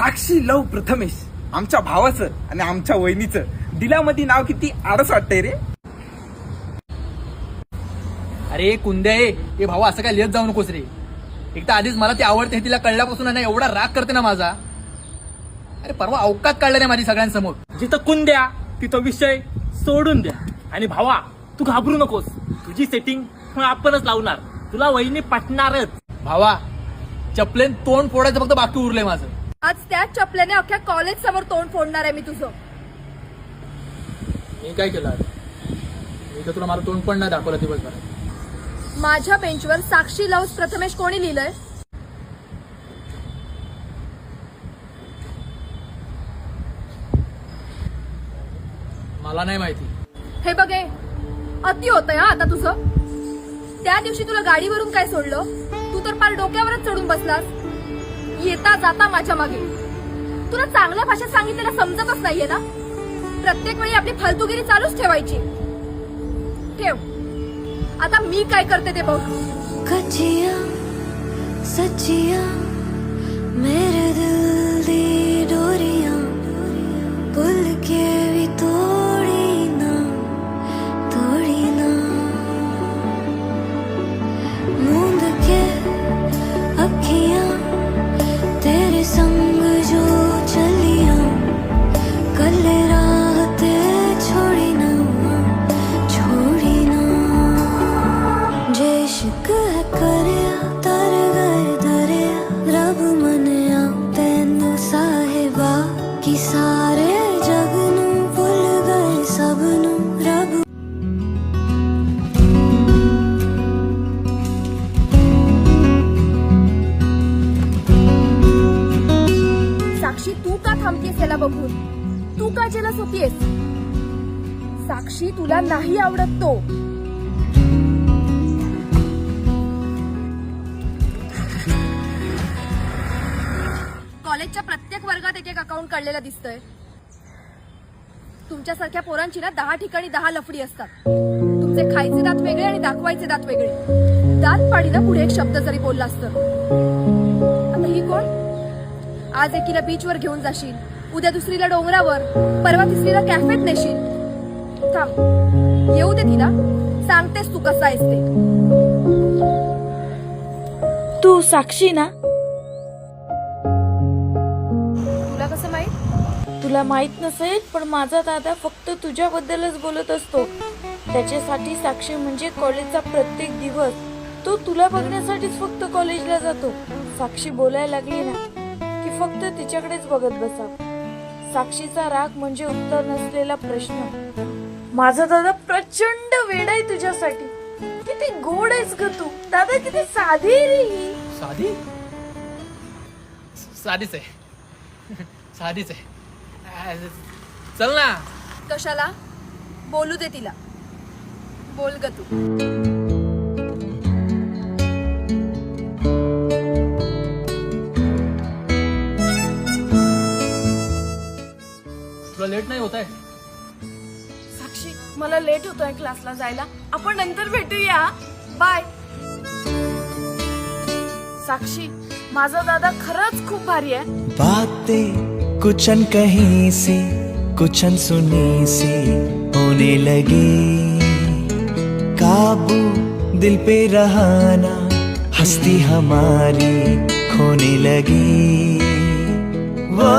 साक्षी लव प्रथमेश आमच्या भावाचं आणि आमच्या वहिनीचं दिलामध्ये नाव किती आडस वाटतंय रे. अरे कुंद्या हे भाऊ असं काय लिहित जाऊ नकोस रे. एक तर आधीच मला ती आवडते हे तिला कळल्यापासून ना एवढा राग करते ना माझा. अरे परवा अवकात काढला नाही माझी सगळ्यांसमोर. जिथं कुंद्या तिथं विषय सोडून द्या. आणि भावा तू घाबरू नकोस, तुझी सेटिंग आपणच लावणार, तुला वहिनी पटणारच. भावा चपलेन तोंड फोडायचं फक्त बाकी उरलंय माझं. आज त्याच चपल्याने अख्ख्या कॉलेज समोर तोंड फोडणार आहे मी तुझं. मी काय केलं मी तर तुला माझं तोंड पण नाही दाखवलं दिवसभरात. माझ्या बेंचवर साक्षी लव्ह प्रथमेश कोणी लिहिलंय? मला नाही माहिती. हे बघे अति होतंय हा आता तुझं. त्या दिवशी तुला गाडीवरून काय सोडलं, तू तर पार डोक्यावरच चढून बसलास. येता जाता माझ्या मागे. तुला चांगल्या भाषेत सांगितलेलं समजतच नाहीये ना. प्रत्येक वेळी आपली फालतूगिरी चालूच ठेवायची. ठेव, आता मी काय करते ते बघ. कच्चिया सच्चिया मेरे दिल दी डोरियां पुल के भी तोड़ी ना मूंद के अखियां तेरे संग जो चलिया कल राहते छोड़ी ना जे इश्क है करया तर गए दरिया रब मनिया तेनू साहिबा कि सारे जग नू भुल गए सब नू रब. साक्षी तू का थांबतेस याला बघून? तू का जेलस होतीयस? साक्षी तुला नाही आवडत तो. कॉलेजच्या प्रत्येक वर्गात एक एक अकाउंट काढलेलं दिसतंय. तुमच्यासारख्या पोरांची ना 10 ठिकाणी 10 लफडी असतात. तुमचे खायचे दात वेगळे आणि दाखवायचे दात वेगळे. दात पाडी ना पुढे एक शब्द जरी बोलला असतं. आता ही कोण? आज एकीला बीचवर घेऊन जाशील, उद्या दुसरीला डोंगरावर, परवा तिसरीला कॅफेत नेशील. थांब येऊ दे तिला, सांगतेस तू कसा आहेस ते. तू साक्षी ना? तुला कसं माहित? तुला माहित नसेल पण माझा दादा फक्त तुझ्याबद्दलच बोलत असतो. त्याच्यासाठी साक्षी म्हणजे कॉलेजचा प्रत्येक दिवस. तो तुला बघण्यासाठीच फक्त कॉलेजला जातो. साक्षी बोलायला लागली ना की फक्त तिच्याकडेच बघत बसा. साक्षीचा राग म्हणजे उत्तर नसलेला प्रश्न. माझा दादा प्रचंड वेड आहे तुझ्यासाठी. किती गोड आहेस ग तू. दादा किती साधी आहे रे ही. साधी साधीच आहे साधीच आहे. चल ना. कशाला? बोलू दे तिला. बोल ग तू. तुला लेट नाही होत आहे? साक्षी मला लेट होतोय क्लासला जायला. आपण नंतर भेटूया. बाय. साक्षी माझा दादा खरंच खूप भारी आहे. बातें कुछ अनकही सी कुछ अनसुनी सी होने लगी. काबू दिल पे रहाना हस्ती हमारी खोने लगी. वो